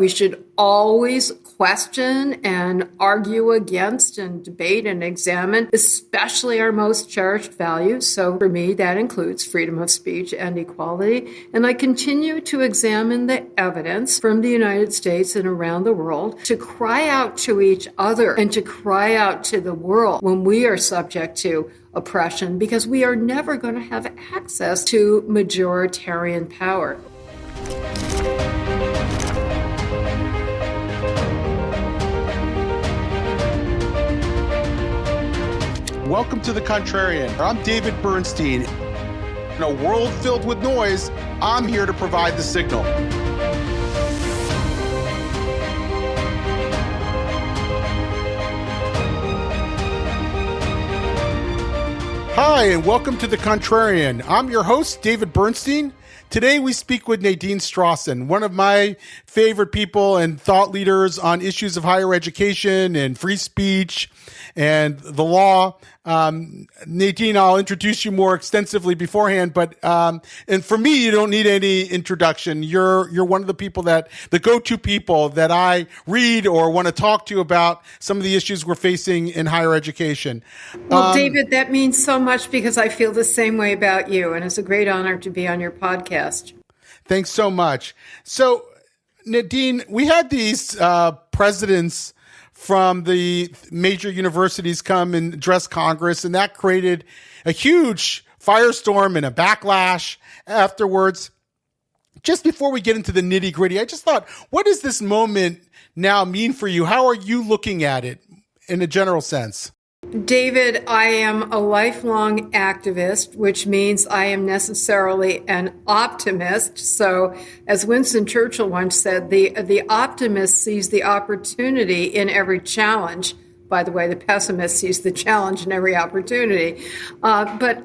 We should always question and argue against and debate and examine, especially our most cherished values. So for me, that includes freedom of speech and equality. And I continue to examine the evidence from the United States and around the world to cry out to each other and to cry out to the world when we are subject to oppression, because we are never going to have access to majoritarian power. Welcome to The Contrarian. I'm David Bernstein. In a world filled with noise, I'm here to provide the signal. Hi, and welcome to The Contrarian. I'm your host, David Bernstein. Today we speak with Nadine Strossen, one of my favorite people and thought leaders on issues of higher education and free speech and the law. Nadine, I'll introduce you more extensively beforehand, but and for me, you don't need any introduction. You're one of the people the go-to people that I read or want to talk to about some of the issues we're facing in higher education. Well, David, that means so much because I feel the same way about you, and it's a great honor to be on your podcast. Thanks so much. So, Nadine, we had these presidents from the major universities come and address Congress, and that created a huge firestorm and a backlash afterwards. Just before we get into the nitty-gritty, I just thought, what does this moment now mean for you? How are you looking at it in a general sense? David, I am a lifelong activist, which means I am necessarily an optimist. So, as Winston Churchill once said, the optimist sees the opportunity in every challenge. By the way, the pessimist sees the challenge in every opportunity. But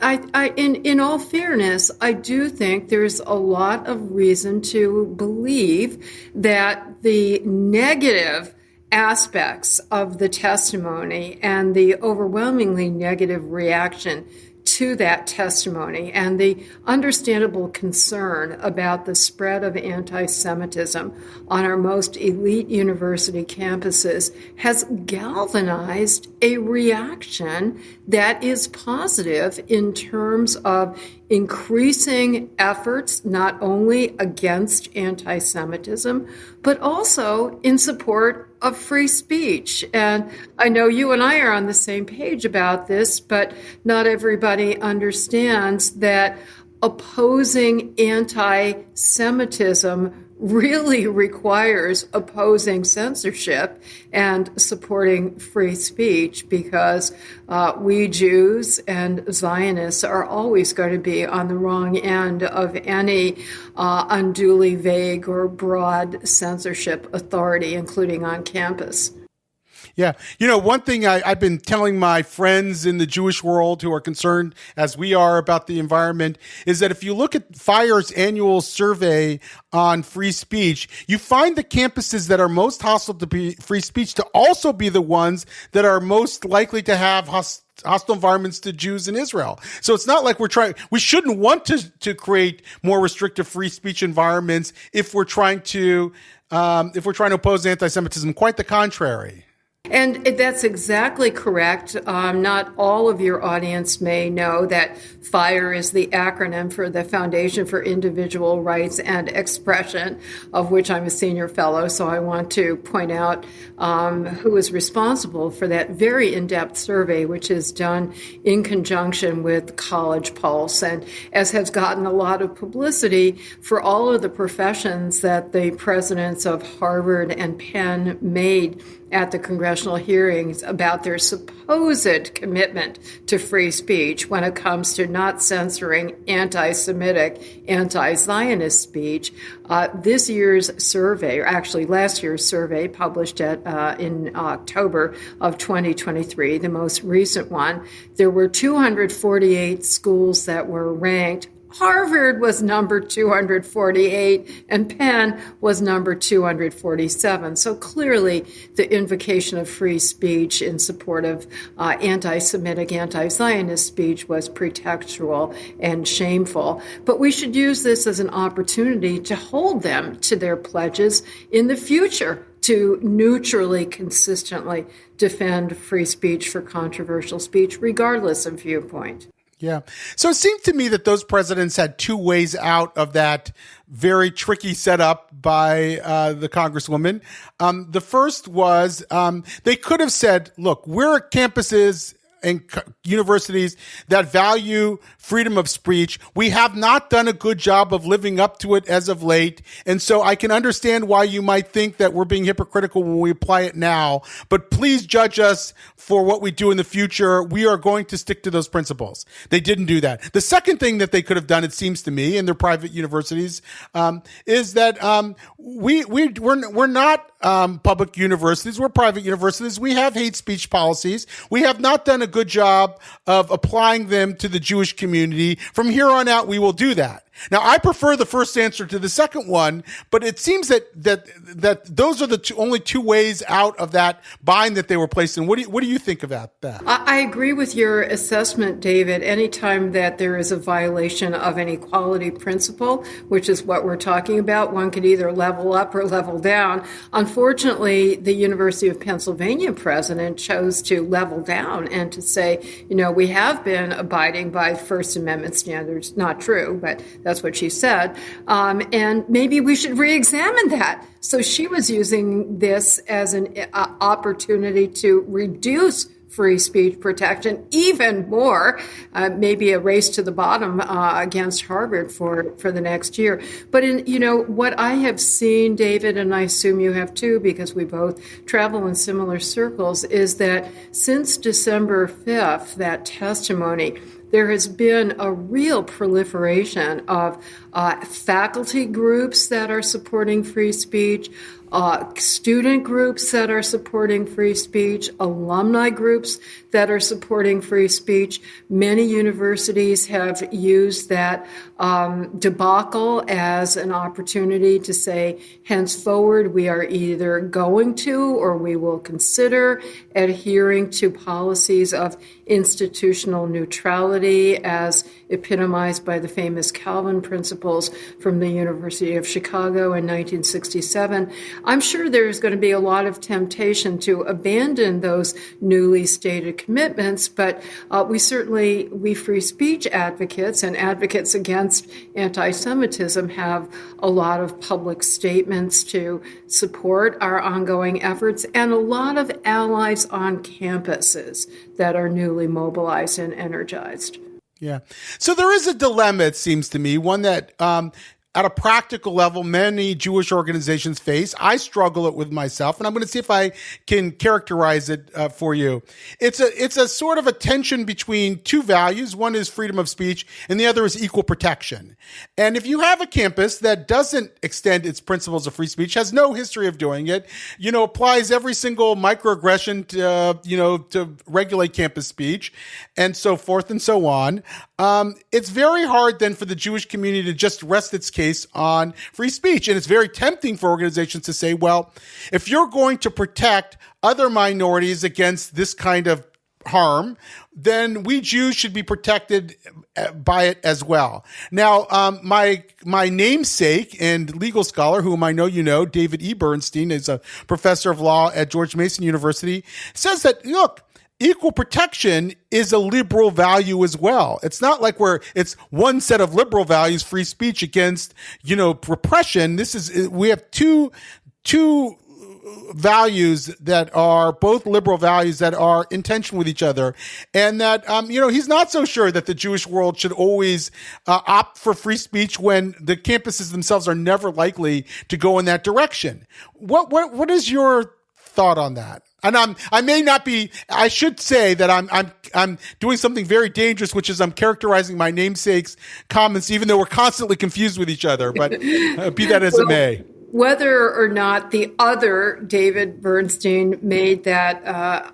in all fairness, I do think there's a lot of reason to believe that the negative aspects of the testimony and the overwhelmingly negative reaction to that testimony and the understandable concern about the spread of anti-Semitism on our most elite university campuses has galvanized a reaction that is positive in terms of increasing efforts not only against anti-Semitism, but also in support of free speech. And I know you and I are on the same page about this, but not everybody understands that opposing anti-Semitism really requires opposing censorship and supporting free speech, because we Jews and Zionists are always going to be on the wrong end of any unduly vague or broad censorship authority, including on campus. Yeah. You know, one thing I've been telling my friends in the Jewish world who are concerned, as we are, about the environment is that if you look at FIRE's annual survey on free speech, you find the campuses that are most hostile to free speech to also be the ones that are most likely to have hostile environments to Jews in Israel. So it's not like we shouldn't want to create more restrictive free speech environments if we're trying to oppose anti-Semitism. Quite the contrary. And that's exactly correct. Not all of your audience may know that FIRE is the acronym for the Foundation for Individual Rights and Expression, of which I'm a senior fellow. So I want to point out who is responsible for that very in-depth survey, which is done in conjunction with College Pulse, and as has gotten a lot of publicity for all of the professions that the presidents of Harvard and Penn made at the congressional hearings about their supposed commitment to free speech when it comes to not censoring anti-Semitic, anti-Zionist speech. This year's survey, or actually last year's survey, published in October of 2023, the most recent one, there were 248 schools that were ranked Harvard was number 248 and Penn was number 247. So clearly the invocation of free speech in support of anti-Semitic, anti-Zionist speech was pretextual and shameful. But we should use this as an opportunity to hold them to their pledges in the future to neutrally, consistently defend free speech for controversial speech, regardless of viewpoint. Yeah. So it seemed to me that those presidents had two ways out of that very tricky setup by the Congresswoman. The first was they could have said, look, we're campuses and universities that value freedom of speech. We have not done a good job of living up to it as of late. And so I can understand why you might think that we're being hypocritical when we apply it now, but please judge us for what we do in the future. We are going to stick to those principles. They didn't do that. The second thing that they could have done, it seems to me, in their private universities, is that we're not public universities. We're private universities. We have hate speech policies. We have not done a good job of applying them to the Jewish community. From here on out, we will do that. Now, I prefer the first answer to the second one, but it seems that those are the only two ways out of that bind that they were placed in. What do you think about that? I agree with your assessment, David. Anytime that there is a violation of an equality principle, which is what we're talking about, one could either level up or level down. Unfortunately, the University of Pennsylvania president chose to level down and to say, we have been abiding by First Amendment standards. Not true, but that's what she said. And maybe we should re-examine that. So she was using this as an opportunity to reduce free speech protection even more, maybe a race to the bottom against Harvard for the next year. But what I have seen, David, and I assume you have too, because we both travel in similar circles, is that since December 5th, that testimony, there has been a real proliferation of faculty groups that are supporting free speech, student groups that are supporting free speech, alumni groups that are supporting free speech. Many universities have used that debacle as an opportunity to say, henceforward, we are either going to or we will consider adhering to policies of institutional neutrality as epitomized by the famous Calvin principles from the University of Chicago in 1967. I'm sure there's going to be a lot of temptation to abandon those newly stated commitments, but we free speech advocates and advocates against anti-Semitism have a lot of public statements to support our ongoing efforts and a lot of allies on campuses that are newly mobilized and energized. Yeah. So there is a dilemma, it seems to me, one that at a practical level, many Jewish organizations face. I struggle it with myself, and I'm going to see if I can characterize it for you. It's a sort of a tension between two values. One is freedom of speech, and the other is equal protection. And if you have a campus that doesn't extend its principles of free speech, has no history of doing it, applies every single microaggression to regulate campus speech, and so forth and so on, it's very hard then for the Jewish community to just rest its case on free speech. And it's very tempting for organizations to say, well, if you're going to protect other minorities against this kind of harm, then we Jews should be protected by it as well. Now, my namesake and legal scholar, whom I know David E. Bernstein, is a professor of law at George Mason University, says that, look, equal protection is a liberal value as well. It's not like it's one set of liberal values, free speech against, repression. We have two values that are both liberal values that are in tension with each other. And that, he's not so sure that the Jewish world should always opt for free speech when the campuses themselves are never likely to go in that direction. What is your thought on that? And I should say that I'm doing something very dangerous, which is I'm characterizing my namesake's comments, even though we're constantly confused with each other, but be that as it may. Whether or not the other David Bernstein made that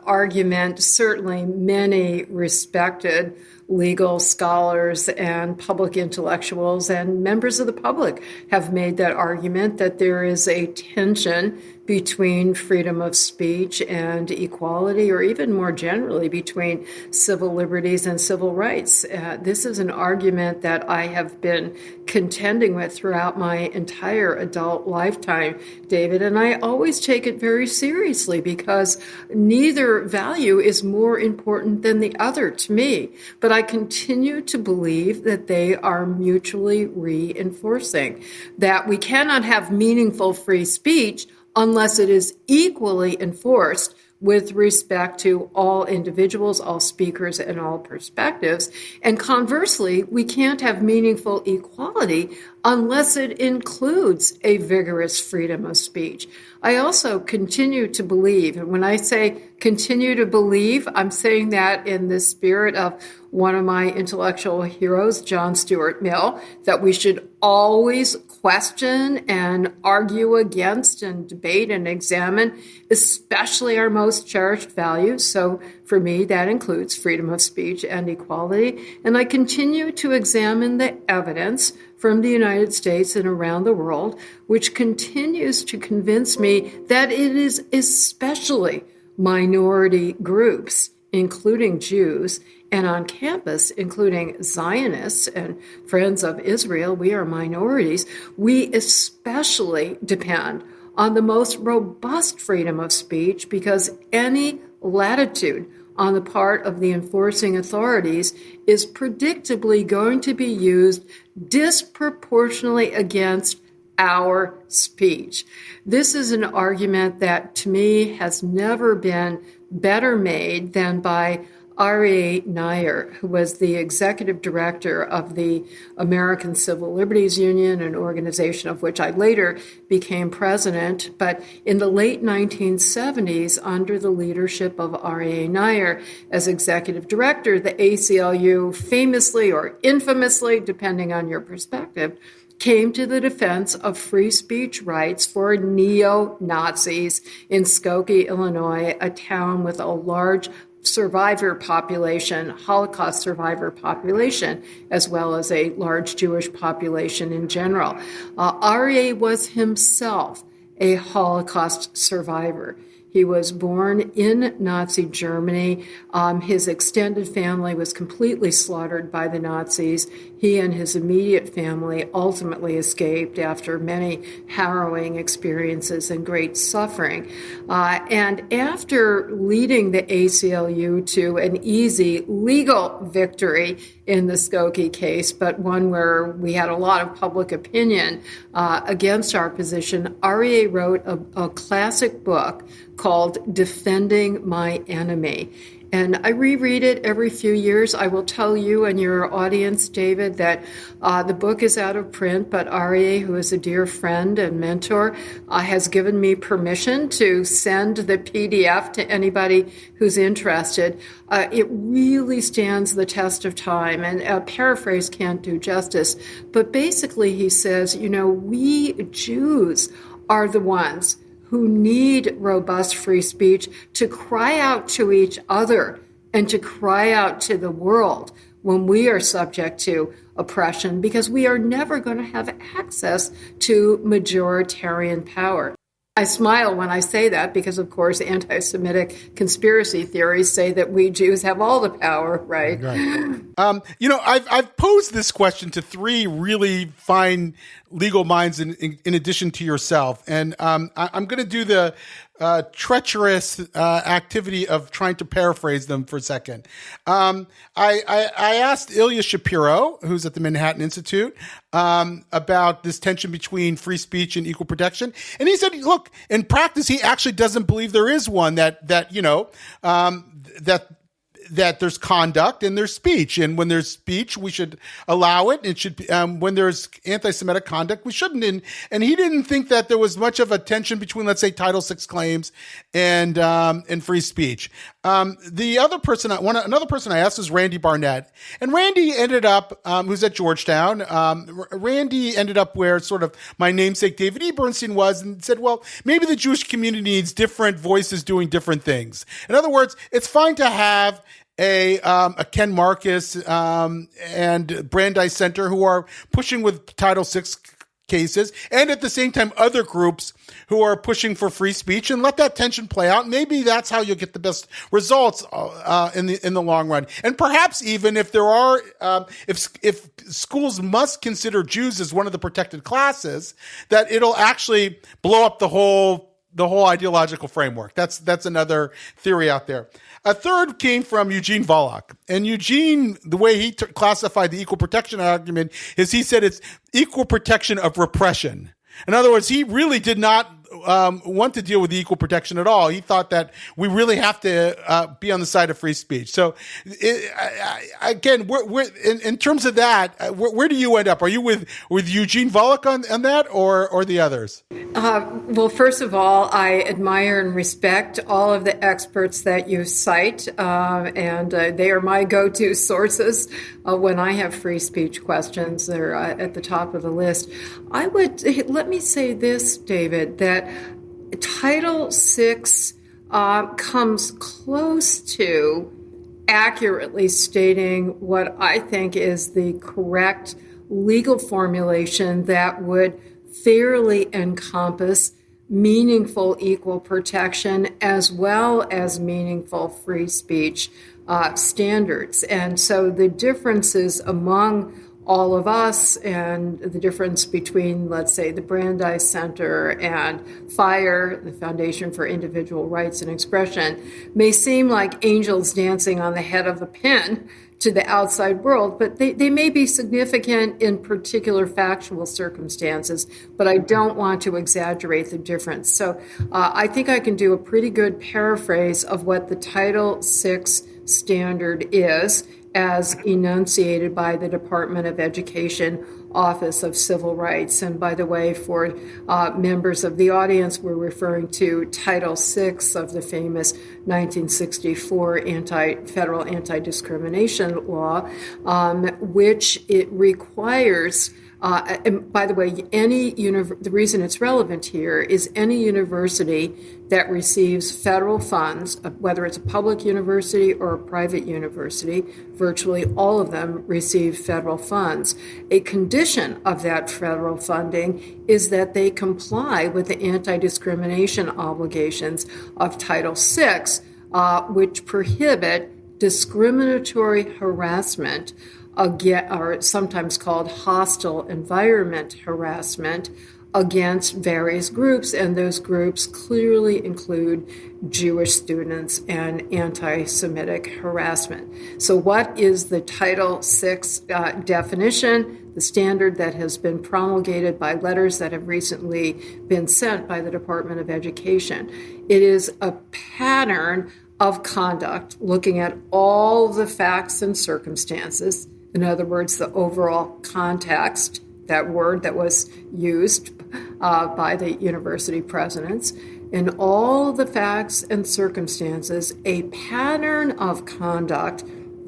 argument, certainly many respected legal scholars and public intellectuals and members of the public have made that argument that there is a tension between freedom of speech and equality, or even more generally between civil liberties and civil rights. This is an argument that I have been contending with throughout my entire adult lifetime, David, and I always take it very seriously because neither value is more important than the other to me. But I continue to believe that they are mutually reinforcing, that we cannot have meaningful free speech unless it is equally enforced with respect to all individuals, all speakers, and all perspectives. And conversely, we can't have meaningful equality unless it includes a vigorous freedom of speech. I also continue to believe, and when I say continue to believe, I'm saying that in the spirit of one of my intellectual heroes, John Stuart Mill, that we should always question and argue against and debate and examine, especially our most cherished values. So for me, that includes freedom of speech and equality. And I continue to examine the evidence from the United States and around the world, which continues to convince me that it is especially minority groups, including Jews, and on campus, including Zionists and Friends of Israel, we are minorities. We especially depend on the most robust freedom of speech because any latitude on the part of the enforcing authorities is predictably going to be used disproportionately against our speech. This is an argument that to me has never been better made than by R.A. Nair, who was the executive director of the American Civil Liberties Union, an organization of which I later became president. But in the late 1970s, under the leadership of R.A. Nair as executive director, the ACLU famously or infamously, depending on your perspective, came to the defense of free speech rights for neo-Nazis in Skokie, Illinois, a town with a large survivor population, Holocaust survivor population, as well as a large Jewish population in general. R.A. was himself a Holocaust survivor. He was born in Nazi Germany. His extended family was completely slaughtered by the Nazis. He and his immediate family ultimately escaped after many harrowing experiences and great suffering. And after leading the ACLU to an easy legal victory in the Skokie case, but one where we had a lot of public opinion against our position, R.A. wrote a classic book called Defending My Enemy. And I reread it every few years. I will tell you and your audience, David, that the book is out of print, but R.A., who is a dear friend and mentor, has given me permission to send the PDF to anybody who's interested. It really stands the test of time, and a paraphrase can't do justice. But basically, he says, we Jews are the ones who need robust free speech to cry out to each other and to cry out to the world when we are subject to oppression, because we are never going to have access to majoritarian power. I smile when I say that because, of course, anti-Semitic conspiracy theories say that we Jews have all the power, right? I've posed this question to three really fine legal minds in addition to yourself, and I'm going to do the treacherous activity of trying to paraphrase them for a second. I asked Ilya Shapiro, who's at the Manhattan Institute, about this tension between free speech and equal protection. And he said, look, in practice, he actually doesn't believe there is one that there's conduct and there's speech. And when there's speech, we should allow it. It should be, when there's anti-Semitic conduct, we shouldn't. And he didn't think that there was much of a tension between, let's say, Title VI claims and free speech. Another person I asked was Randy Barnett, and Randy ended up, who's at Georgetown. Randy ended up where sort of my namesake David E. Bernstein was, and said, well, maybe the Jewish community needs different voices doing different things. In other words, it's fine to have a Ken Marcus and Brandeis Center who are pushing with Title VI cases, and at the same time other groups who are pushing for free speech, and let that tension play out. Maybe that's how you'll get the best results in the long run. And perhaps even if there are if schools must consider Jews as one of the protected classes, that it'll actually blow up the whole ideological framework. That's another theory out there. A third came from Eugene Volokh. And Eugene, the way he classified the equal protection argument is he said it's equal protection of repression. In other words, he really did not want to deal with the equal protection at all. He thought that we really have to be on the side of free speech. So, again, we're in terms of that, where do you end up? Are you with Eugene Volokh on that, or the others? Well, first of all, I admire and respect all of the experts that you cite, and they are my go-to sources when I have free speech questions. They're at the top of the list. Let me say this, David, that Title VI comes close to accurately stating what I think is the correct legal formulation that would fairly encompass meaningful equal protection as well as meaningful free speech standards. And so the differences among all of us and the difference between, let's say, the Brandeis Center and FIRE, the Foundation for Individual Rights and Expression, may seem like angels dancing on the head of a pin to the outside world, but they may be significant in particular factual circumstances, but I don't want to exaggerate the difference. So I think I can do a pretty good paraphrase of what the Title VI standard is as enunciated by the Department of Education Office of Civil Rights. And by the way, for members of the audience, we're referring to Title VI of the famous 1964 federal anti-discrimination law, which it requires. And by the way, the reason it's relevant here is any university that receives federal funds, whether it's a public university or a private university, virtually all of them receive federal funds. A condition of that federal funding is that they comply with the anti-discrimination obligations of Title VI, which prohibit discriminatory harassment, or sometimes called hostile environment harassment, against various groups, and those groups clearly include Jewish students and anti-Semitic harassment. So what is the Title VI definition, the standard that has been promulgated by letters that have recently been sent by the Department of Education? It is a pattern of conduct looking at all the facts and circumstances. In other words, the overall context, that word that was used by the university presidents, in all the facts and circumstances, a pattern of conduct,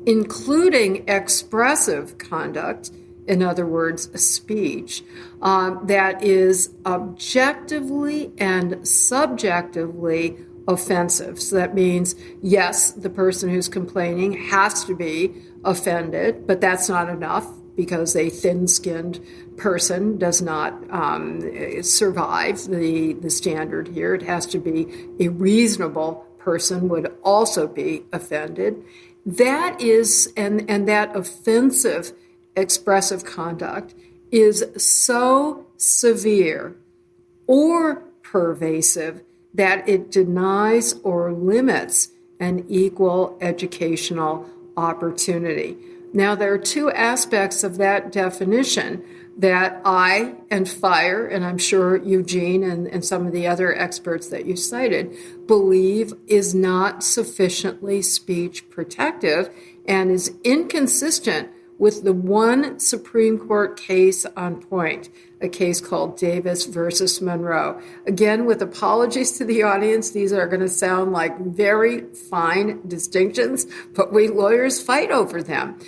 including expressive conduct, in other words, speech, that is objectively and subjectively offensive. So that means, yes, the person who's complaining has to be offended, but that's not enough because a thin-skinned person does not survive the standard here. It has to be a reasonable person would also be offended. That is, and that offensive expressive conduct is so severe or pervasive that it denies or limits an equal educational opportunity. Now, there are two aspects of that definition that I and FIRE, and I'm sure Eugene and some of the other experts that you cited, believe is not sufficiently speech protective and is inconsistent with the one Supreme Court case on point, a case called Davis versus Monroe. Again, with apologies to the audience, these are going to sound like very fine distinctions, but we lawyers fight over them.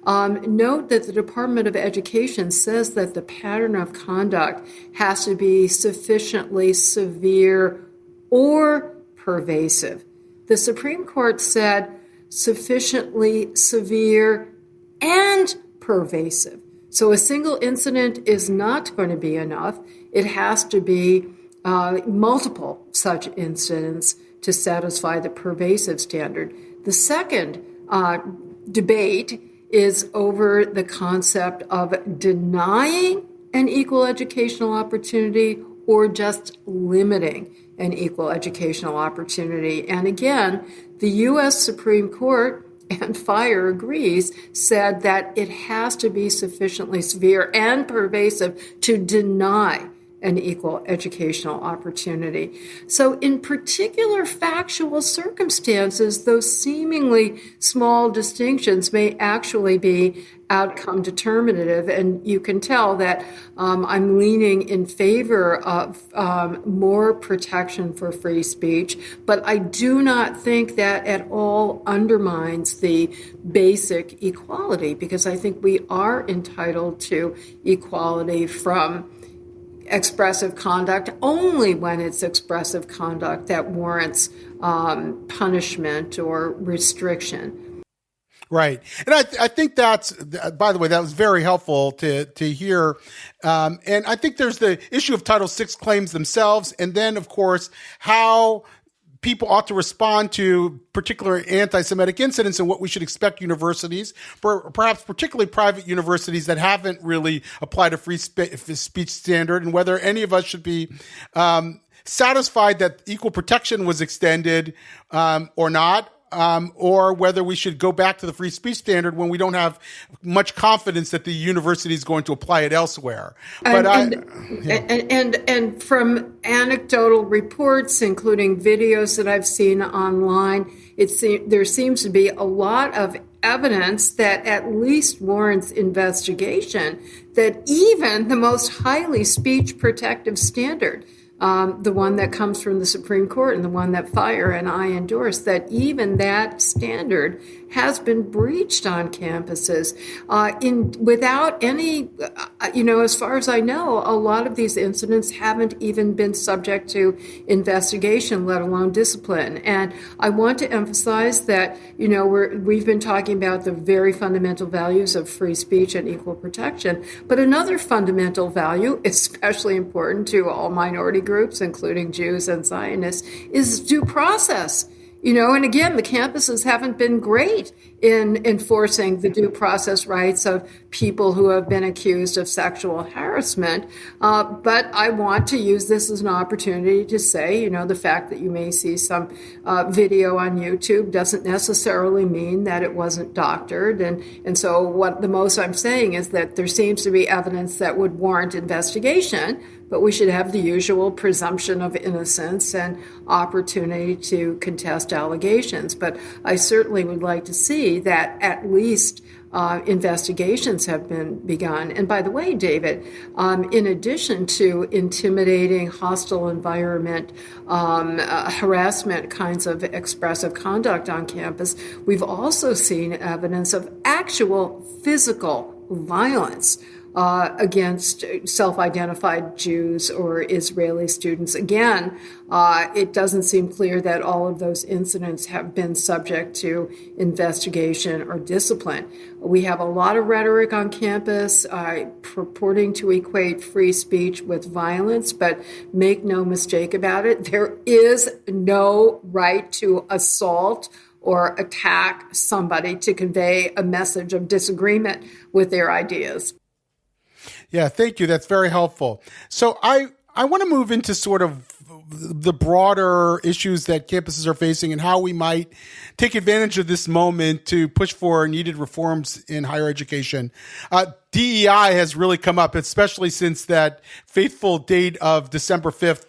Note that the Department of Education says that the pattern of conduct has to be sufficiently severe or pervasive. The Supreme Court said sufficiently severe and pervasive. So a single incident is not going to be enough. It has to be multiple such incidents to satisfy the pervasive standard. The second debate is over the concept of denying an equal educational opportunity or just limiting an equal educational opportunity. And again, the U.S. Supreme Court, and Fire agrees, said that it has to be sufficiently severe and pervasive to deny an equal educational opportunity. So in particular factual circumstances, those seemingly small distinctions may actually be outcome determinative. And you can tell that I'm leaning in favor of more protection for free speech, but I do not think that at all undermines the basic equality, because I think we are entitled to equality from expressive conduct only when it's expressive conduct that warrants punishment or restriction. Right. And I think that's, by the way, that was very helpful to hear. And I think there's the issue of Title VI claims themselves, and then, of course, how people ought to respond to particular anti-Semitic incidents and what we should expect universities, perhaps particularly private universities that haven't really applied a free speech standard, and whether any of us should be satisfied that equal protection was extended or not. Or whether we should go back to the free speech standard when we don't have much confidence that the university is going to apply it elsewhere. But and from anecdotal reports, including videos that I've seen online, there seems to be a lot of evidence that at least warrants investigation, that even the most highly speech protective standard, the one that comes from the Supreme Court and the one that Fire and I endorse, that even that standard has been breached on campuses without any, as far as I know, a lot of these incidents haven't even been subject to investigation, let alone discipline. And I want to emphasize that, we've been talking about the very fundamental values of free speech and equal protection, but another fundamental value, especially important to all minority groups, including Jews and Zionists, is due process. And again, the campuses haven't been great in enforcing the due process rights of people who have been accused of sexual harassment. But I want to use this as an opportunity to say, the fact that you may see some video on YouTube doesn't necessarily mean that it wasn't doctored. And so what the most I'm saying is that there seems to be evidence that would warrant investigation, but we should have the usual presumption of innocence and opportunity to contest allegations. But I certainly would like to see that at least investigations have been begun. And by the way, David, in addition to intimidating, hostile environment, harassment kinds of expressive conduct on campus, we've also seen evidence of actual physical violence against self-identified Jews or Israeli students. Again, it doesn't seem clear that all of those incidents have been subject to investigation or discipline. We have a lot of rhetoric on campus purporting to equate free speech with violence, but make no mistake about it, there is no right to assault or attack somebody to convey a message of disagreement with their ideas. Yeah, thank you. That's very helpful. So I want to move into sort of the broader issues that campuses are facing and how we might take advantage of this moment to push for needed reforms in higher education. DEI has really come up, especially since that fateful date of December 5th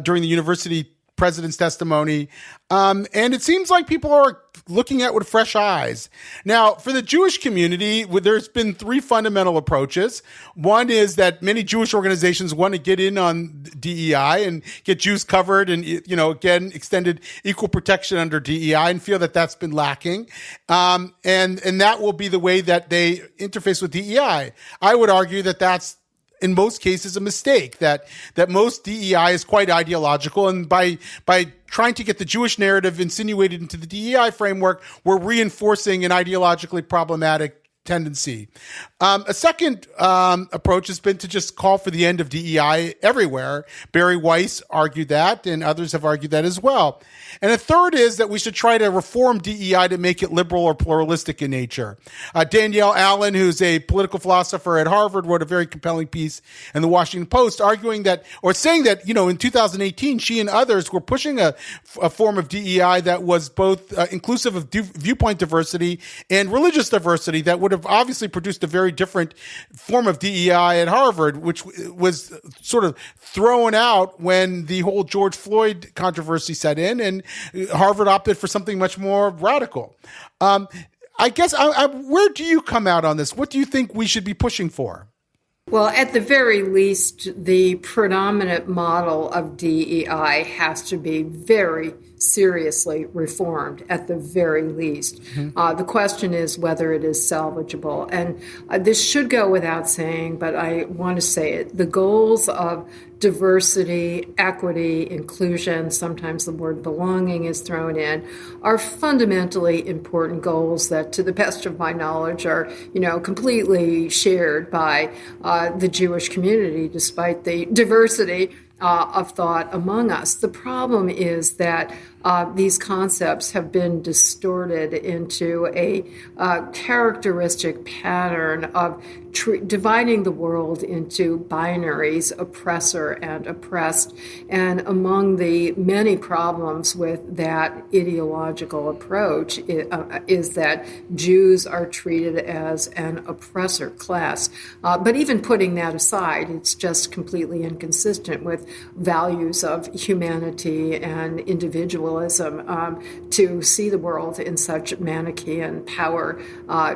during the university president's testimony. And it seems like people are looking at it with fresh eyes. Now, for the Jewish community, there's been three fundamental approaches. One is that many Jewish organizations want to get in on DEI and get Jews covered and, again, extended equal protection under DEI, and feel that that's been lacking. And that will be the way that they interface with DEI. I would argue that that's in most cases a mistake, that most DEI is quite ideological, and by trying to get the Jewish narrative insinuated into the DEI framework, we're reinforcing an ideologically problematic tendency. A second approach has been to just call for the end of DEI everywhere. Barry Weiss argued that, and others have argued that as well. And a third is that we should try to reform DEI to make it liberal or pluralistic in nature. Danielle Allen, who's a political philosopher at Harvard, wrote a very compelling piece in the Washington Post saying that, in 2018, she and others were pushing a form of DEI that was both inclusive of viewpoint diversity and religious diversity that would have obviously produced a very different form of DEI at Harvard, which was sort of thrown out when the whole George Floyd controversy set in, and Harvard opted for something much more radical. I guess, where do you come out on this? What do you think we should be pushing for? Well, at the very least, the predominant model of DEI has to be very seriously reformed, at the very least. Mm-hmm. The question is whether it is salvageable. And this should go without saying, but I want to say it. The goals of diversity, equity, inclusion, sometimes the word belonging is thrown in, are fundamentally important goals that, to the best of my knowledge, are, completely shared by the Jewish community, despite the diversity of thought among us. The problem is that these concepts have been distorted into a characteristic pattern of dividing the world into binaries, oppressor and oppressed. And among the many problems with that ideological approach is that Jews are treated as an oppressor class. But even putting that aside, it's just completely inconsistent with values of humanity and individualism to see the world in such Manichaean power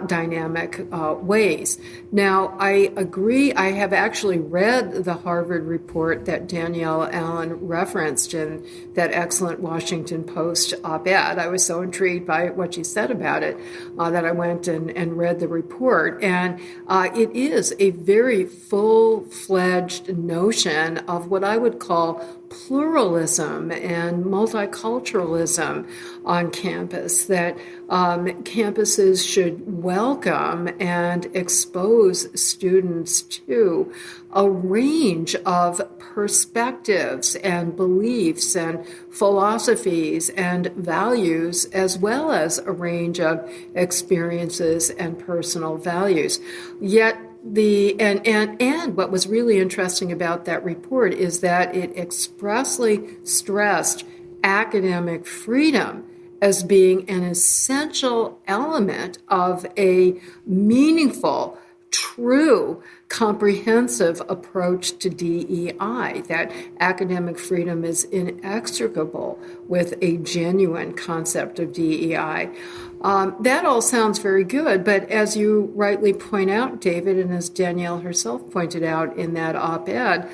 dynamic ways. Now, I agree. I have actually read the Harvard report that Danielle Allen referenced in that excellent Washington Post op-ed. I was so intrigued by what she said about it that I went and read the report. And it is a very full-fledged notion of what I would call pluralism and multiculturalism on campus, that campuses should welcome and expose students to a range of perspectives and beliefs and philosophies and values, as well as a range of experiences and personal values. Yet and what was really interesting about that report is that it expressly stressed academic freedom as being an essential element of a meaningful, true, comprehensive approach to DEI, that academic freedom is inextricable with a genuine concept of DEI. That all sounds very good, but as you rightly point out, David, and as Danielle herself pointed out in that op-ed,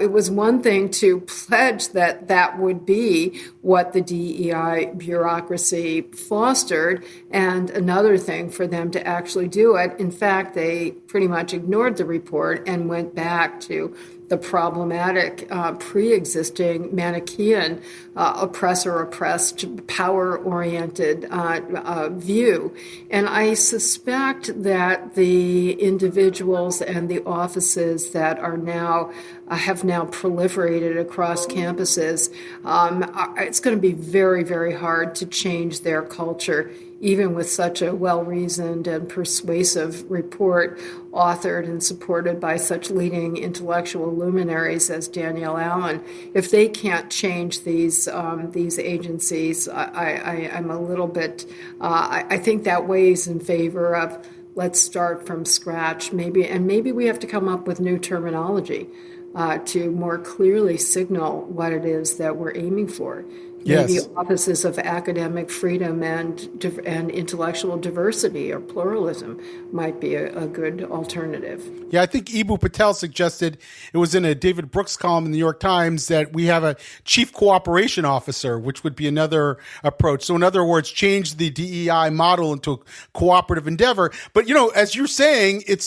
it was one thing to pledge that that would be what the DEI bureaucracy fostered, and another thing for them to actually do it. In fact, they pretty much ignored the report and went back to the problematic pre-existing Manichaean oppressor-oppressed, power-oriented view. And I suspect that the individuals and the offices that are now have now proliferated across campuses, it's going to be very, very hard to change their culture, even with such a well-reasoned and persuasive report authored and supported by such leading intellectual luminaries as Danielle Allen. If they can't change these agencies, I'm a little bit, I think that weighs in favor of let's start from scratch, maybe we have to come up with new terminology. to more clearly signal what it is that we're aiming for. Maybe Yes. offices of academic freedom and intellectual diversity or pluralism might be a good alternative. Yeah, I think Ibu Patel suggested, it was in a David Brooks column in the New York Times, that we have a chief cooperation officer, which would be another approach. So in other words, change the DEI model into a cooperative endeavor. But, as you're saying, it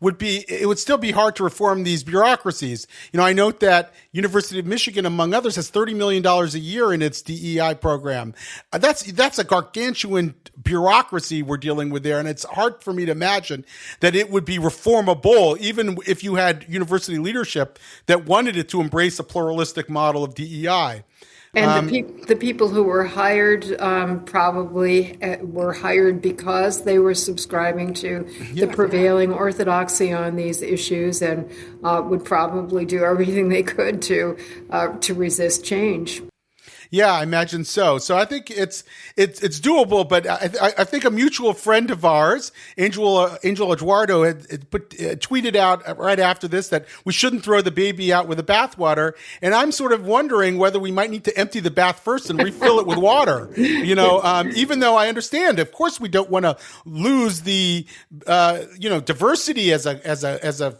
would still be hard to reform these bureaucracies. I note that University of Michigan, among others, has $30 million a year in its DEI program. That's a gargantuan bureaucracy we're dealing with there. And it's hard for me to imagine that it would be reformable, even if you had university leadership that wanted it to embrace a pluralistic model of DEI. And the people who were hired probably were hired because they were subscribing to the prevailing orthodoxy on these issues, and would probably do everything they could to resist change. Yeah, I imagine so. So I think it's doable, but I think a mutual friend of ours, Angel Eduardo, had tweeted out right after this that we shouldn't throw the baby out with the bathwater. And I'm sort of wondering whether we might need to empty the bath first and refill it with water. Even though I understand, of course, we don't want to lose the diversity as a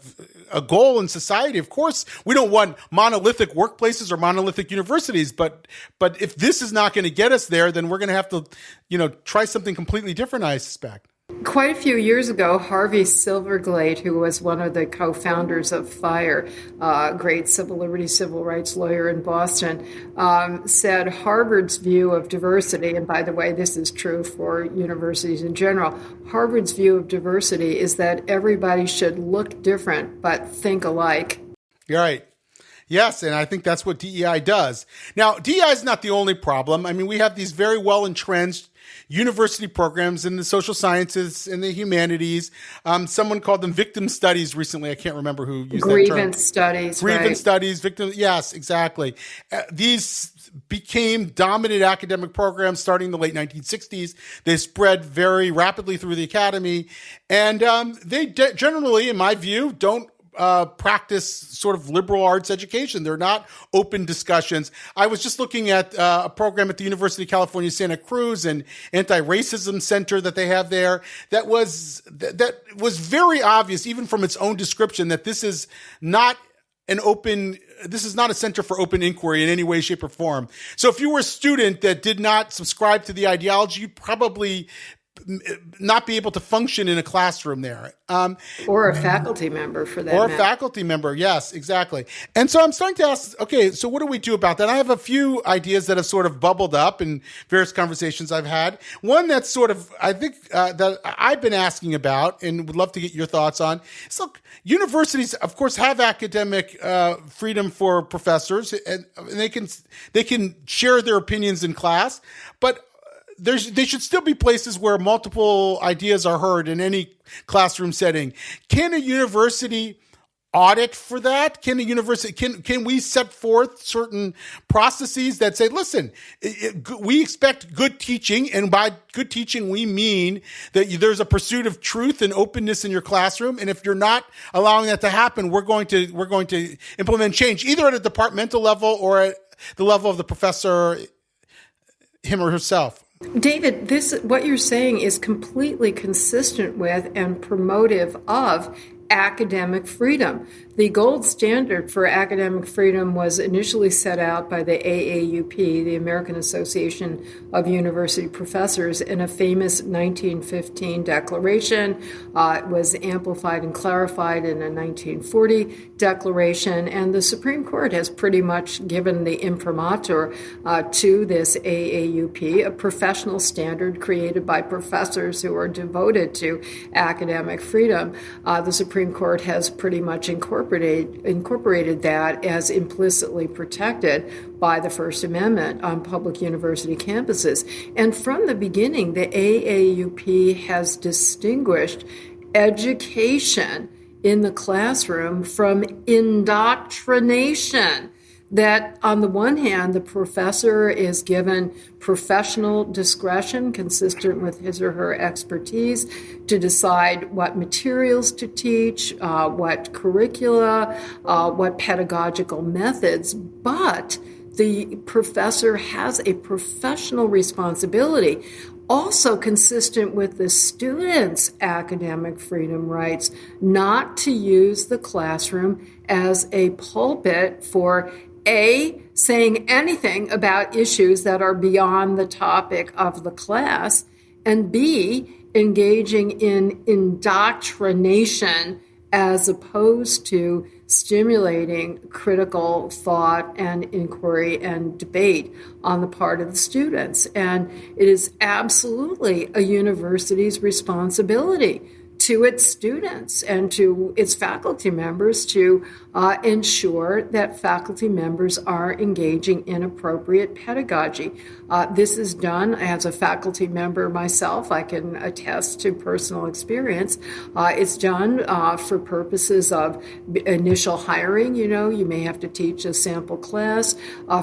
goal in society. Of course, we don't want monolithic workplaces or monolithic universities, but if this is not going to get us there, then we're going to have to, try something completely different, I suspect. Quite a few years ago, Harvey Silverglade, who was one of the co-founders of FIRE, great civil liberties, civil rights lawyer in Boston, said Harvard's view of diversity, and by the way, this is true for universities in general, Harvard's view of diversity is that everybody should look different but think alike. You're right. Yes, and I think that's what DEI does. Now, DEI is not the only problem. I mean, we have these very well-entrenched university programs in the social sciences and the humanities. Someone called them victim studies recently. I can't remember who used that term. Grievance studies, Grievance studies, victim. Yes, exactly. These became dominant academic programs starting in the late 1960s. They spread very rapidly through the academy. And they generally, in my view, don't practice sort of liberal arts education. They're not open discussions. I was just looking at a program at the University of California, Santa Cruz, an anti-racism center that they have there. That was very obvious, even from its own description, that this is not a center for open inquiry in any way, shape, or form. So if you were a student that did not subscribe to the ideology, you'd probably not be able to function in a classroom there. Or a faculty member for that Or matter. a faculty member, yes, exactly. And so I'm starting to ask, okay, so what do we do about that? I have a few ideas that have sort of bubbled up in various conversations I've had. One that's sort of, I think, that I've been asking about and would love to get your thoughts on. is, look, universities, of course, have academic freedom for professors, and they can share their opinions in class, but they should still be places where multiple ideas are heard in any classroom setting. Can a university audit for that? Can we set forth certain processes that say, listen, we expect good teaching, and by good teaching we mean that there's a pursuit of truth and openness in your classroom, and if you're not allowing that to happen, we're going to implement change, either at a departmental level or at the level of the professor, him or herself. David, what you're saying is completely consistent with and promotive of academic freedom. The gold standard for academic freedom was initially set out by the AAUP, the American Association of University Professors, in a famous 1915 declaration. It was amplified and clarified in a 1940 declaration, and the Supreme Court has pretty much given the imprimatur to this AAUP, a professional standard created by professors who are devoted to academic freedom. The Supreme Court has pretty much incorporated that as implicitly protected by the First Amendment on public university campuses. And from the beginning, the AAUP has distinguished education in the classroom from indoctrination. that on the one hand, the professor is given professional discretion consistent with his or her expertise to decide what materials to teach, what curricula, what pedagogical methods, but the professor has a professional responsibility, also consistent with the student's academic freedom rights, not to use the classroom as a pulpit for A, saying anything about issues that are beyond the topic of the class, and B, engaging in indoctrination as opposed to stimulating critical thought and inquiry and debate on the part of the students. And it is absolutely a university's responsibility to its students and to its faculty members to ensure that faculty members are engaging in appropriate pedagogy. This is done as a faculty member myself. I can attest to personal experience. It's done for purposes of initial hiring. You may have to teach a sample class,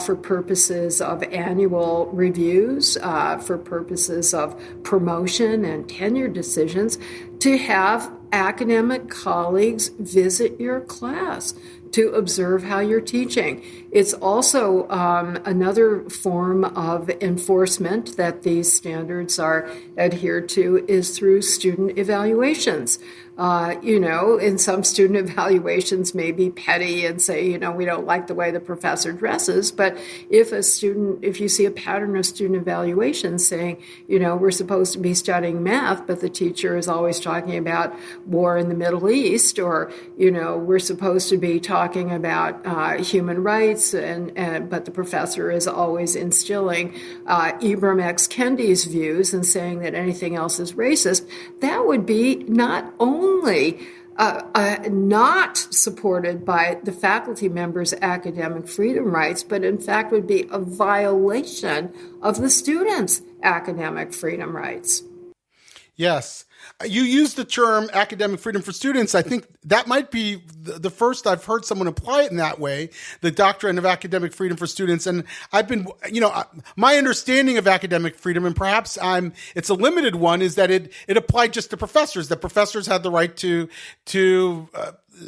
for purposes of annual reviews, for purposes of promotion and tenure decisions, to have academic colleagues visit your class to observe how you're teaching. It's also another form of enforcement that these standards are adhered to is through student evaluations. And some student evaluations may be petty and say, we don't like the way the professor dresses. But if you see a pattern of student evaluations saying, we're supposed to be studying math, but the teacher is always talking about war in the Middle East, or, we're supposed to be talking about human rights, but the professor is always instilling Ibram X. Kendi's views and saying that anything else is racist, that would be not only not supported by the faculty members' academic freedom rights, but in fact would be a violation of the students' academic freedom rights. Yes. You used the term academic freedom for students. I think that might be the first I've heard someone apply it in that way, the doctrine of academic freedom for students. And I've been, my understanding of academic freedom, and perhaps it's a limited one, is that it applied just to professors, that professors had the right to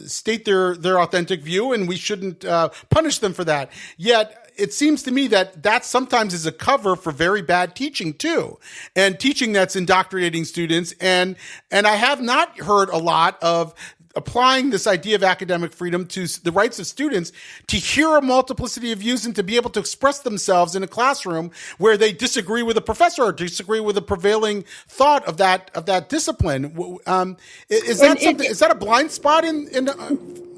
state their authentic view, and we shouldn't punish them for that. Yet, it seems to me that sometimes is a cover for very bad teaching too, and teaching that's indoctrinating students. And I have not heard a lot of applying this idea of academic freedom to the rights of students to hear a multiplicity of views and to be able to express themselves in a classroom where they disagree with a professor or disagree with the prevailing thought of that discipline. Is that a blind spot in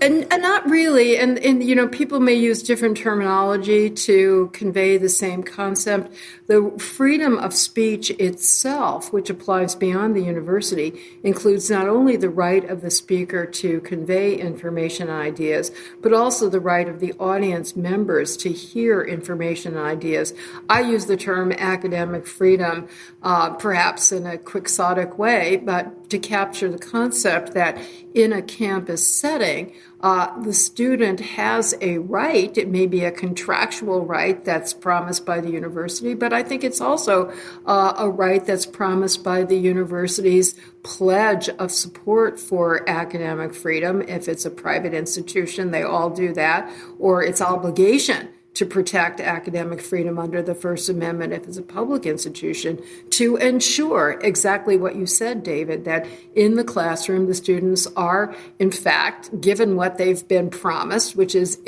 And not really. And people may use different terminology to convey the same concept. The freedom of speech itself, which applies beyond the university, includes not only the right of the speaker to convey information and ideas, but also the right of the audience members to hear information and ideas. I use the term academic freedom, perhaps in a quixotic way, but to capture the concept that in a campus setting, the student has a right. It may be a contractual right that's promised by the university, but I think it's also a right that's promised by the university's pledge of support for academic freedom. If it's a private institution, they all do that, or its obligation to protect academic freedom under the First Amendment if it's a public institution, to ensure exactly what you said, David, that in the classroom the students are, in fact, given what they've been promised, which is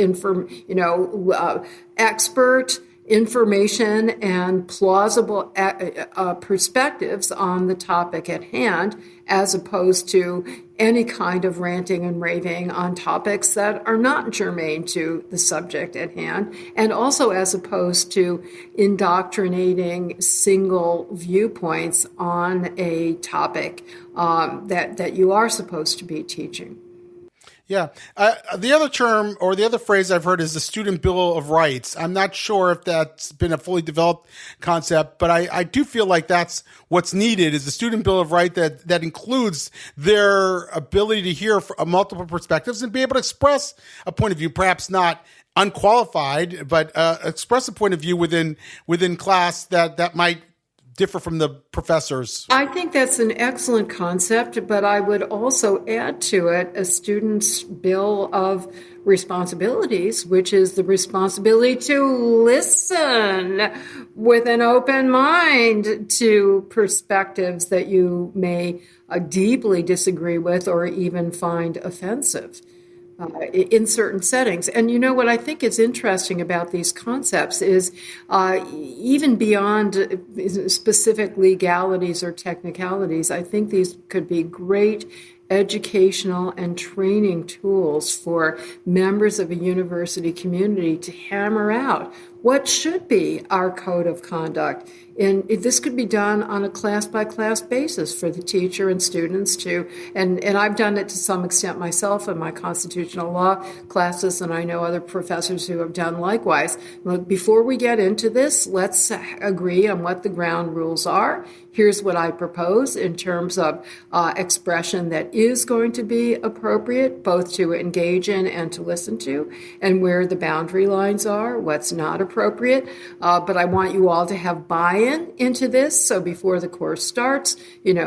expert information and plausible perspectives on the topic at hand, as opposed to any kind of ranting and raving on topics that are not germane to the subject at hand, and also as opposed to indoctrinating single viewpoints on a topic that you are supposed to be teaching. Yeah. The other term or the other phrase I've heard is the Student Bill of Rights. I'm not sure if that's been a fully developed concept, but I do feel like that's what's needed is the Student Bill of Rights that includes their ability to hear multiple perspectives and be able to express a point of view, perhaps not unqualified, but express a point of view within class that might differ from the professors. I think that's an excellent concept, but I would also add to it a student's bill of responsibilities, which is the responsibility to listen with an open mind to perspectives that you may deeply disagree with or even find offensive. In certain settings. And you know what I think is interesting about these concepts is even beyond specific legalities or technicalities, I think these could be great educational and training tools for members of a university community to hammer out what should be our code of conduct. And this could be done on a class-by-class basis for the teacher and students to, and I've done it to some extent myself in my constitutional law classes, and I know other professors who have done likewise. Look, before we get into this, let's agree on what the ground rules are. Here's what I propose in terms of expression that is going to be appropriate, both to engage in and to listen to, and where the boundary lines are, what's not appropriate. But I want you all to have buy-in into this. So before the course starts,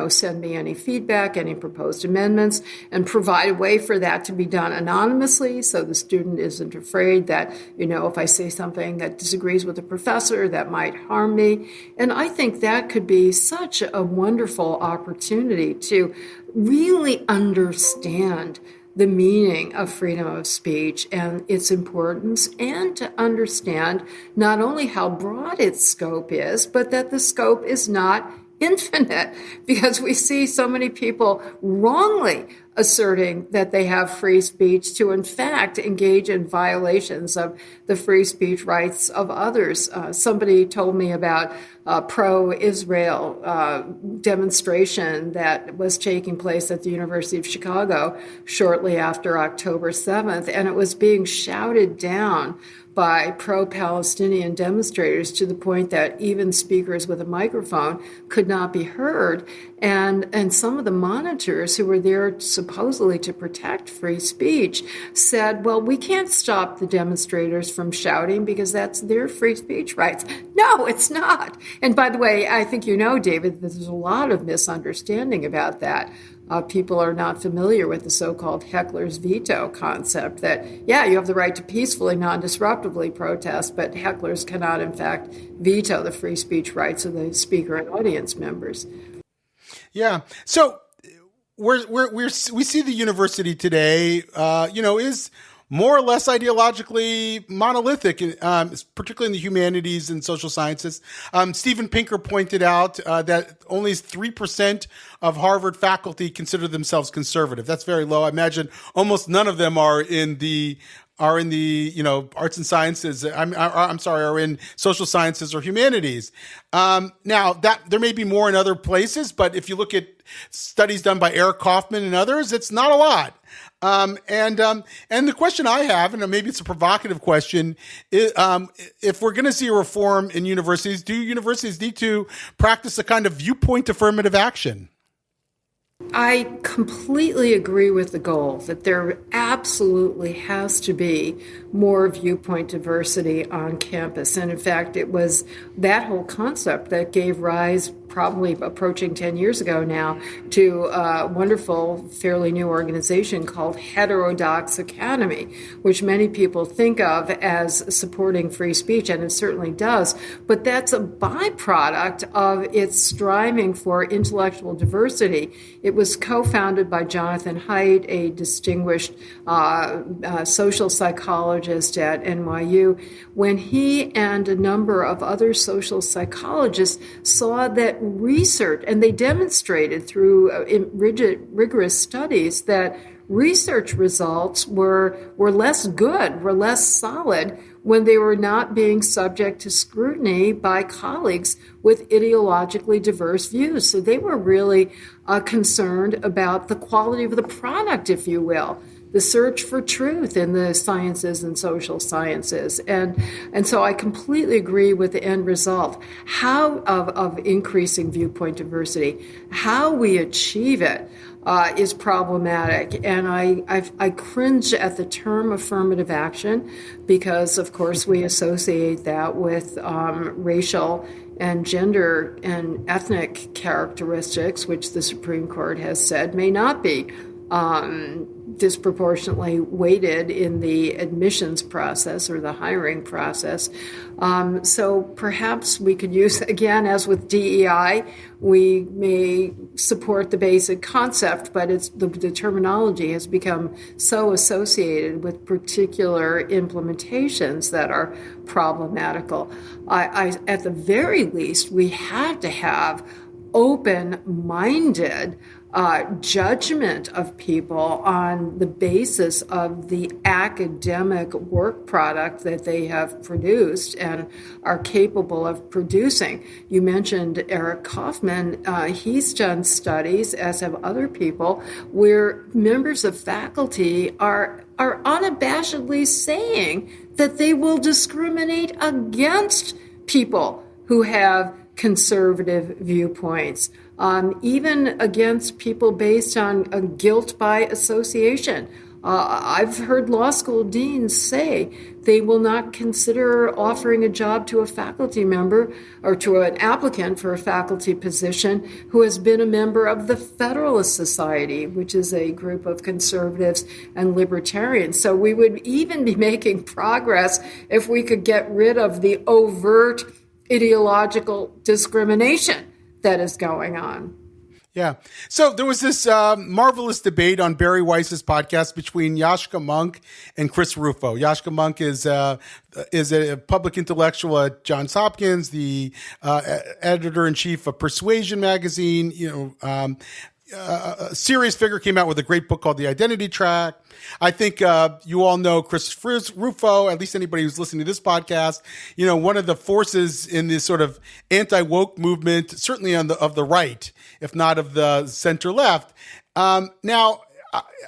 send me any feedback, any proposed amendments, and provide a way for that to be done anonymously so the student isn't afraid that, if I say something that disagrees with the professor, that might harm me. And I think that could be such a wonderful opportunity to really understand the meaning of freedom of speech and its importance, and to understand not only how broad its scope is, but that the scope is not infinite, because we see so many people wrongly asserting that they have free speech to, in fact, engage in violations of the free speech rights of others. Somebody told me about a pro-Israel demonstration that was taking place at the University of Chicago shortly after October 7th, and it was being shouted down by pro-Palestinian demonstrators to the point that even speakers with a microphone could not be heard. And some of the monitors who were there supposedly to protect free speech said, well, we can't stop the demonstrators from shouting because that's their free speech rights. No, it's not. And by the way, I think David, there's a lot of misunderstanding about that. People are not familiar with the so-called heckler's veto concept that, you have the right to peacefully, non-disruptively protest, but hecklers cannot, in fact, veto the free speech rights of the speaker and audience members. Yeah. So we see the university today, is more or less ideologically monolithic, particularly in the humanities and social sciences. Steven Pinker pointed out that only 3% of Harvard faculty consider themselves conservative. That's very low. I imagine almost none of them are in the arts and sciences. Are in social sciences or humanities. Now that there may be more in other places, but if you look at studies done by Eric Kaufman and others, it's not a lot. And the question I have, and maybe it's a provocative question, is, if we're going to see a reform in universities, do universities need to practice a kind of viewpoint affirmative action? I completely agree with the goal that there absolutely has to be more viewpoint diversity on campus. And in fact, it was that whole concept that gave rise, probably approaching 10 years ago now, to a wonderful, fairly new organization called Heterodox Academy, which many people think of as supporting free speech, and it certainly does. But that's a byproduct of its striving for intellectual diversity. It was co-founded by Jonathan Haidt, a distinguished social psychologist at NYU, when he and a number of other social psychologists saw that research, and they demonstrated through rigorous studies that research results were less good, were less solid when they were not being subject to scrutiny by colleagues with ideologically diverse views. So they were really concerned about the quality of the product, if you will, the search for truth in the sciences and social sciences. And so I completely agree with the end result. How of increasing viewpoint diversity, how we achieve it is problematic. And I cringe at the term affirmative action because, of course, we associate that with racial and gender and ethnic characteristics, which the Supreme Court has said may not be disproportionately weighted in the admissions process or the hiring process. So perhaps we could use, again, as with DEI, we may support the basic concept, but the terminology has become so associated with particular implementations that are problematical. At the very least, we have to have open-minded judgment of people on the basis of the academic work product that they have produced and are capable of producing. You mentioned Eric Kaufman. He's done studies, as have other people, where members of faculty are unabashedly saying that they will discriminate against people who have conservative viewpoints, even against people based on guilt by association. I've heard law school deans say they will not consider offering a job to a faculty member or to an applicant for a faculty position who has been a member of the Federalist Society, which is a group of conservatives and libertarians. So we would even be making progress if we could get rid of the overt ideological discrimination that is going on. Yeah. So there was this marvelous debate on Barry Weiss's podcast between Yashka Monk and Chris Rufo. Yashka Monk is a public intellectual at Johns Hopkins, the editor-in-chief of Persuasion magazine, a serious figure, came out with a great book called The Identity Track. I think you all know Chris Rufo, at least anybody who's listening to this podcast, one of the forces in this sort of anti-woke movement, certainly of the right, if not of the center left. Now,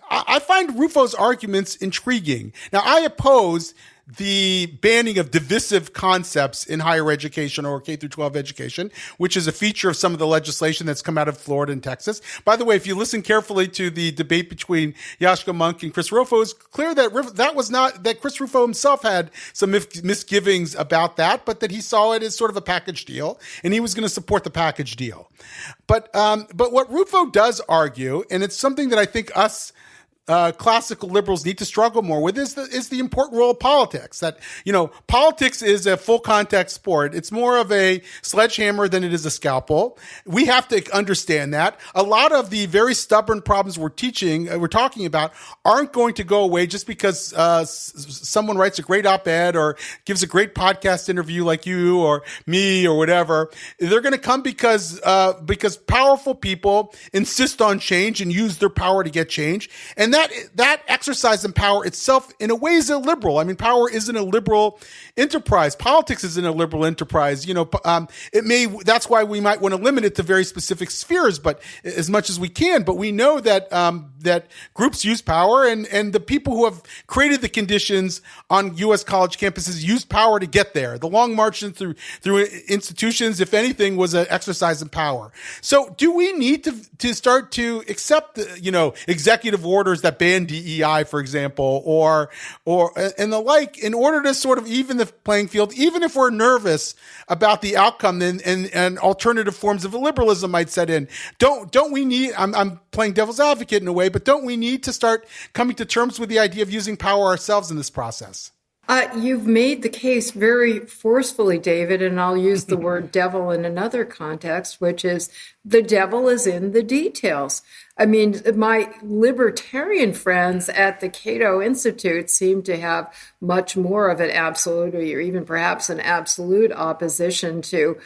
I find Rufo's arguments intriguing. Now, I oppose the banning of divisive concepts in higher education or K through 12 education, which is a feature of some of the legislation that's come out of Florida and Texas. By the way, if you listen carefully to the debate between Yashka Monk and Chris Rufo, it's clear that Chris Rufo himself had some misgivings about that, but that he saw it as sort of a package deal, and he was going to support the package deal. But what Rufo does argue, and it's something that I think us classical liberals need to struggle more with, is the important role of politics. That, politics is a full contact sport. It's more of a sledgehammer than it is a scalpel. We have to understand that. A lot of the very stubborn problems we're talking about aren't going to go away just because someone writes a great op-ed or gives a great podcast interview like you or me or whatever. They're going to come because powerful people insist on change and use their power to get change. And that exercise in power itself, in a way, is illiberal. I mean, power isn't a liberal enterprise. Politics isn't a liberal enterprise. That's why we might want to limit it to very specific spheres, but as much as we can. But we know that that groups use power, and the people who have created the conditions on U.S. college campuses use power to get there. The long march through institutions, if anything, was an exercise in power. So, do we need to start to accept, executive orders that ban DEI, for example, or and the like, in order to sort of even the playing field, even if we're nervous about the outcome and alternative forms of liberalism might set in? Don't we need, I'm playing devil's advocate in a way, but don't we need to start coming to terms with the idea of using power ourselves in this process? You've made the case very forcefully, David, and I'll use the word devil in another context, which is the devil is in the details. I mean, my libertarian friends at the Cato Institute seem to have much more of an absolute, or even perhaps an absolute opposition to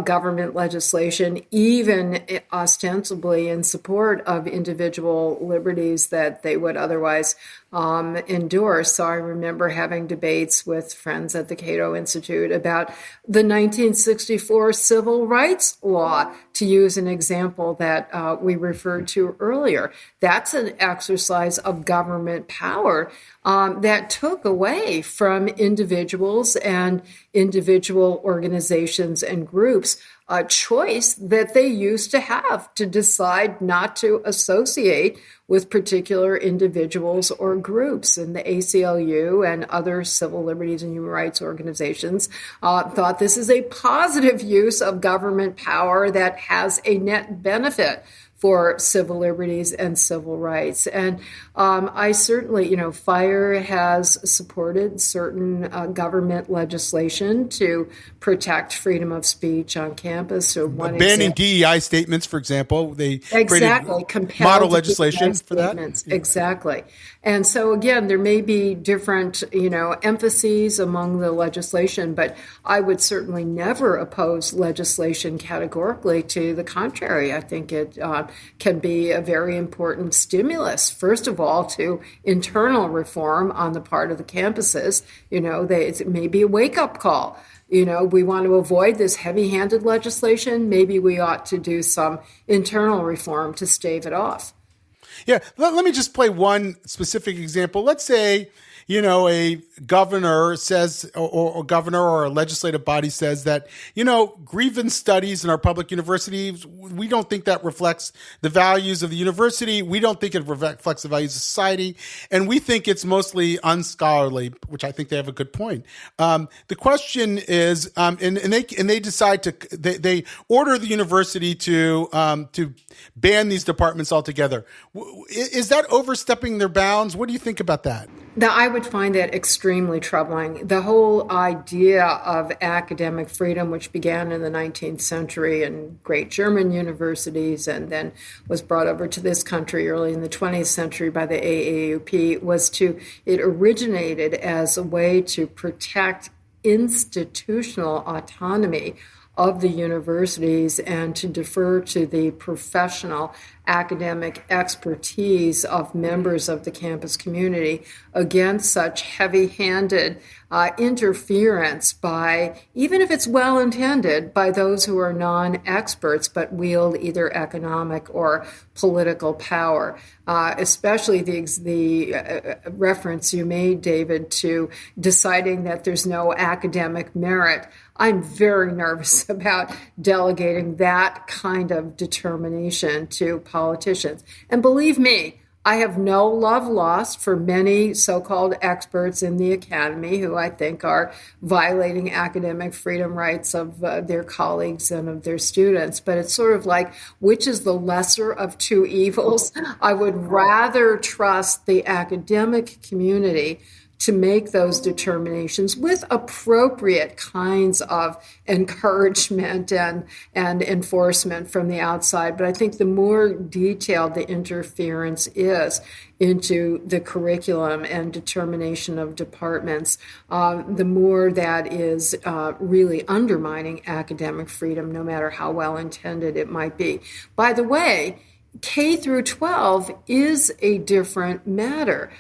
government legislation, even ostensibly in support of individual liberties that they would otherwise endorse. So I remember having debates with friends at the Cato Institute about the 1964 Civil Rights Law, to use an example that we referred to to earlier. That's an exercise of government power that took away from individuals and individual organizations and groups a choice that they used to have to decide not to associate with particular individuals or groups. And the ACLU and other civil liberties and human rights organizations thought this is a positive use of government power that has a net benefit for civil liberties and civil rights. And I certainly, FIRE has supported certain government legislation to protect freedom of speech on campus. So banning DEI statements, for example, they created model legislation for that. Yeah. Exactly. And so again, there may be different, emphases among the legislation, but I would certainly never oppose legislation categorically. To the contrary, I think it can be a very important stimulus, first of all, to internal reform on the part of the campuses. It may be a wake-up call. We want to avoid this heavy-handed legislation. Maybe we ought to do some internal reform to stave it off. Yeah, let me just play one specific example. Let's say, a governor says, or a governor or a legislative body says that, grievance studies in our public universities, we don't think that reflects the values of the university. We don't think it reflects the values of society. And we think it's mostly unscholarly, which I think they have a good point. The question is, and they decide they order the university to ban these departments altogether. Is that overstepping their bounds? What do you think about that? Now, I would find that extremely troubling. The whole idea of academic freedom, which began in the 19th century in great German universities and then was brought over to this country early in the 20th century by the AAUP, it originated as a way to protect institutional autonomy of the universities and to defer to the professional academic expertise of members of the campus community against such heavy-handed interference by, even if it's well-intended, by those who are non-experts but wield either economic or political power. Especially the reference you made, David, to deciding that there's no academic merit. I'm very nervous about delegating that kind of determination to politicians. And believe me, I have no love lost for many so-called experts in the academy who I think are violating academic freedom rights of their colleagues and of their students. But it's sort of like, which is the lesser of two evils? I would rather trust the academic community to make those determinations with appropriate kinds of encouragement and enforcement from the outside. But I think the more detailed the interference is into the curriculum and determination of departments, the more that is really undermining academic freedom, no matter how well intended it might be. By the way, K through 12 is a different matter.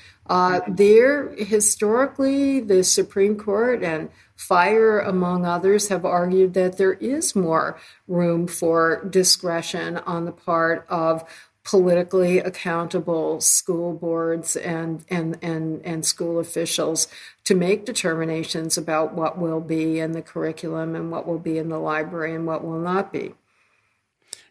There, historically, the Supreme Court and FIRE, among others, have argued that there is more room for discretion on the part of politically accountable school boards and school officials to make determinations about what will be in the curriculum and what will be in the library and what will not be.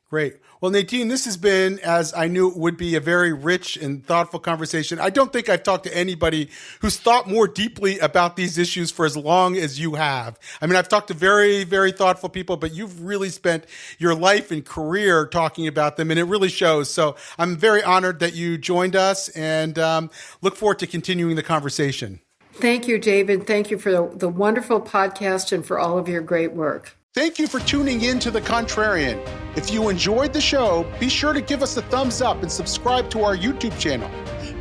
Great. Well, Nadine, this has been, as I knew it would be, a very rich and thoughtful conversation. I don't think I've talked to anybody who's thought more deeply about these issues for as long as you have. I mean, I've talked to very, very thoughtful people, but you've really spent your life and career talking about them, and it really shows. So I'm very honored that you joined us and look forward to continuing the conversation. Thank you, David. Thank you for the wonderful podcast and for all of your great work. Thank you for tuning in to The Contrarian. If you enjoyed the show, be sure to give us a thumbs up and subscribe to our YouTube channel.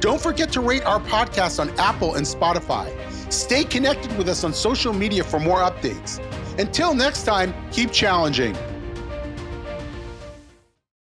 Don't forget to rate our podcast on Apple and Spotify. Stay connected with us on social media for more updates. Until next time, keep challenging.